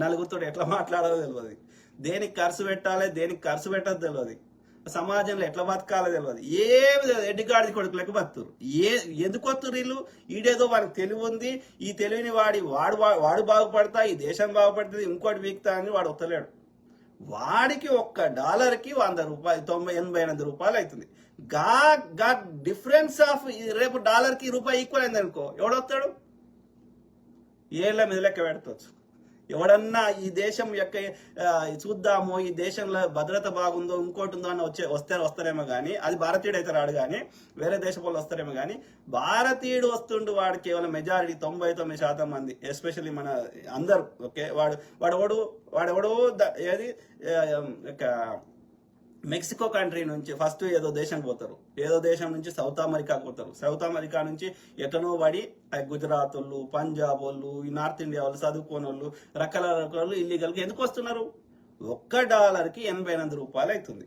నలుగురితో ఎట్లా మాట్లాడాలో తెలియదు, దేనికి ఖర్చు పెట్టాలి దేనికి ఖర్చు పెట్టదో తెలియదు, సమాజంలో ఎట్లా బతకాలో తెలియదు, ఏమి తెలియదు. ఎడ్డిగాడి కొడుకులకు బతురు. ఎందుకు వస్తురు వీళ్ళు? ఈడేదో వాడికి తెలివి ఉంది, ఈ తెలివిని వాడు బాగుపడతా, ఈ దేశం బాగుపడుతుంది, ఇంకోటి వీక్తా అని వాడు వస్తలేడు. వాడికి $1కి 100 రూపాయలు, 88 రూపాయలు అవుతుంది. గా డిఫరెన్స్ ఆఫ్ రేపు $1కి రూపాయి ఈక్వల్ అయింది అనుకో, ఎవడొస్తాడు? ఏళ్ళ మీద లెక్క పెడతావచ్చు. ఎవడన్నా ఈ దేశం యొక్క చూద్దాము, ఈ దేశంలో భద్రత బాగుందో ఇంకోటి ఉందో అని వస్తారేమో కానీ, అది భారతీయుడు అయితే రాడు కానీ వేరే దేశం వాళ్ళు వస్తారేమో కానీ, భారతీయుడు వస్తుండు వాడు కేవలం మెజారిటీ 99% మంది, ఎస్పెషల్లీ మన అందరు. ఓకే, వాడెవడు ఏది మెక్సికో కంట్రీ నుంచి ఫస్ట్ ఏదో దేశం పోతారు, ఏదో దేశం నుంచి సౌత్ అమెరికాకు పోతారు, సౌత్ అమెరికా నుంచి ఎటనో పడి గుజరాత్ వాళ్ళు, పంజాబ్ వాళ్ళు, ఈ నార్త్ ఇండియా వాళ్ళు, చదువుకోని వాళ్ళు, రకరకాల ఇల్లీగల్కి ఎందుకు వస్తున్నారు? $1కి 88 రూపాయలు అవుతుంది.